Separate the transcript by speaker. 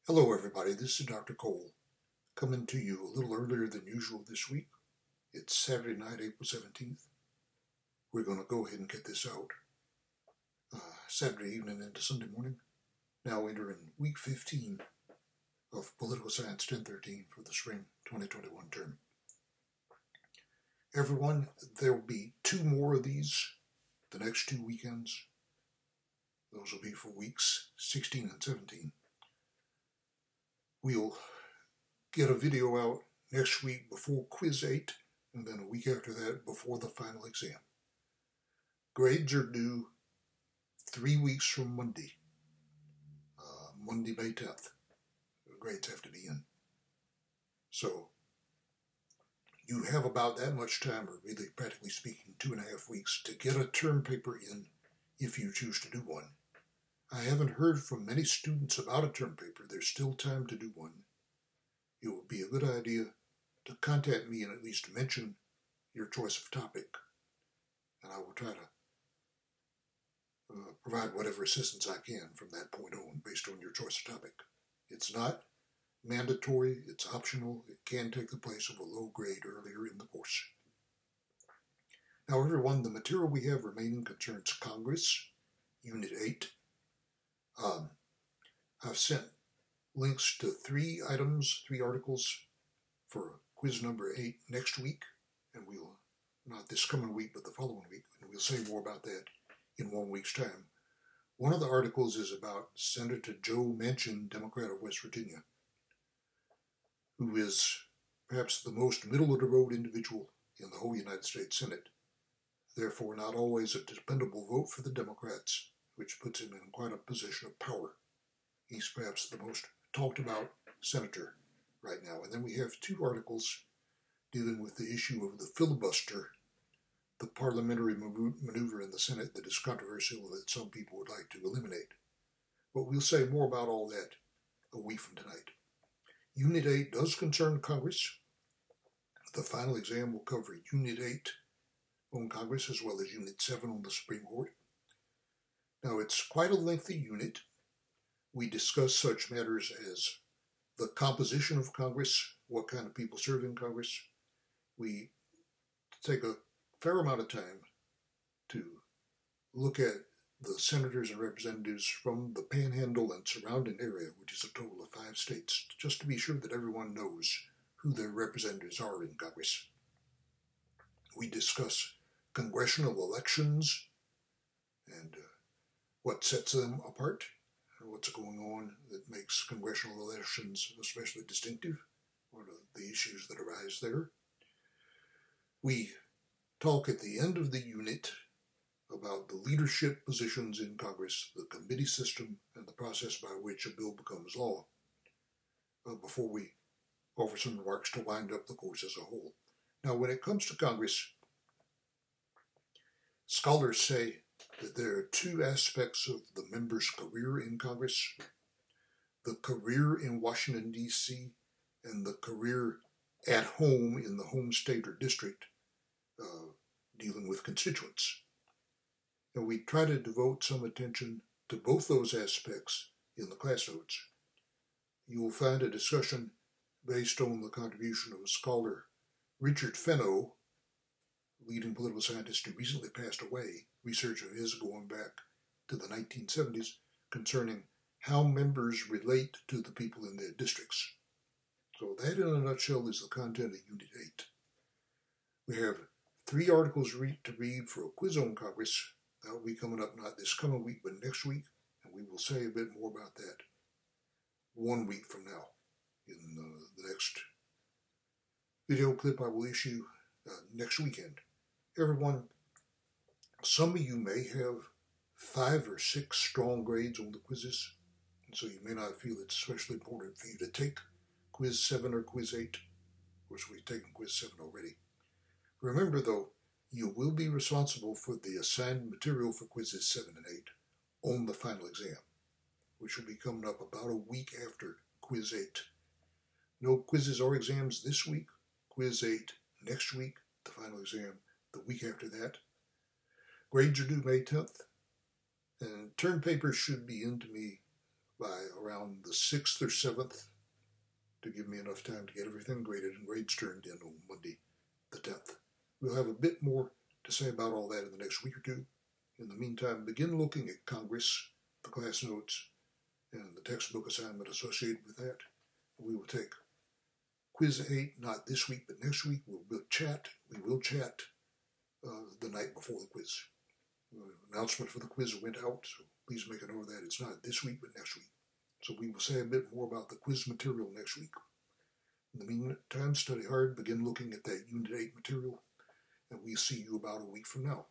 Speaker 1: Hello everybody, this is Dr. Cole, coming to you a little earlier than usual this week. It's Saturday night, April 17th. We're going to go ahead and get this out Saturday evening into Sunday morning. Now entering week 15 of Political Science 1013 for the spring 2021 term. Everyone, there will be 2 more of these the next 2 weekends. Those will be for weeks 16 and 17. We'll get a video out next week before quiz 8, and then a week after that before the final exam. Grades are due 3 weeks from Monday, Monday, May 10th. The grades have to be in. So you have about that much time, or really practically speaking 2.5 weeks, to get a term paper in if you choose to do one. I haven't heard from many students about a term paper. There's still time to do one. It would be a good idea to contact me and at least mention your choice of topic, and I will try to provide whatever assistance I can from that point on based on your choice of topic. It's not mandatory, it's optional. It can take the place of a low grade earlier in the course. Now everyone, the material we have remaining concerns Congress, Unit 8. I've sent links to 3 articles for quiz number 8 next week, and we'll, not this coming week, but the following week, and we'll say more about that in 1 week's time. One of the articles is about Senator Joe Manchin, Democrat of West Virginia, who is perhaps the most middle-of-the-road individual in the whole United States Senate, therefore not always a dependable vote for the Democrats, which puts him in quite a position of power. He's perhaps the most talked about senator right now. And then we have 2 articles dealing with the issue of the filibuster, the parliamentary maneuver in the Senate that is controversial that some people would like to eliminate. But we'll say more about all that a week from tonight. Unit 8 does concern Congress. The final exam will cover Unit 8 on Congress as well as Unit 7 on the Supreme Court. Now, it's quite a lengthy unit. We discuss such matters as the composition of Congress, what kind of people serve in Congress. We take a fair amount of time to look at the senators and representatives from the Panhandle and surrounding area, which is a total of 5 states, just to be sure that everyone knows who their representatives are in Congress. We discuss congressional elections and what sets them apart, and what's going on that makes congressional elections especially distinctive, what are the issues that arise there. We talk at the end of the unit about the leadership positions in Congress, the committee system, and the process by which a bill becomes law, before we offer some remarks to wind up the course as a whole. Now, when it comes to Congress, scholars say that there are 2 aspects of the member's career in Congress: the career in Washington, D.C., and the career at home in the home state or district, dealing with constituents. And we try to devote some attention to both those aspects in the class notes. You will find a discussion based on the contribution of a scholar, Richard Fenno, leading political scientist who recently passed away, research of his going back to the 1970s concerning how members relate to the people in their districts. So that in a nutshell is the content of Unit 8. We have 3 articles to read for a quiz on Congress. That will be coming up not this coming week, but next week, and we will say a bit more about that 1 week from now in the next video clip I will issue next weekend. Everyone, some of you may have 5 or 6 strong grades on the quizzes, and so you may not feel it's especially important for you to take quiz 7 or quiz 8. Of course, we've taken quiz 7 already. Remember, though, you will be responsible for the assigned material for quizzes 7 and 8 on the final exam, which will be coming up about a week after quiz 8. No quizzes or exams this week, quiz 8 next week, the final exam the week after that. Grades are due May 10th, and term papers should be in to me by around the 6th or 7th to give me enough time to get everything graded and grades turned in on Monday the 10th. We'll have a bit more to say about all that in the next week or two. In the meantime, begin looking at Congress, the class notes, and the textbook assignment associated with that. We will take Quiz 8, not this week, but next week. We will chat the night before the quiz. Announcement for the quiz went out, so please make a note of that. It's not this week, but next week. So we will say a bit more about the quiz material next week. In the meantime, study hard, begin looking at that Unit 8 material, and we'll see you about a week from now.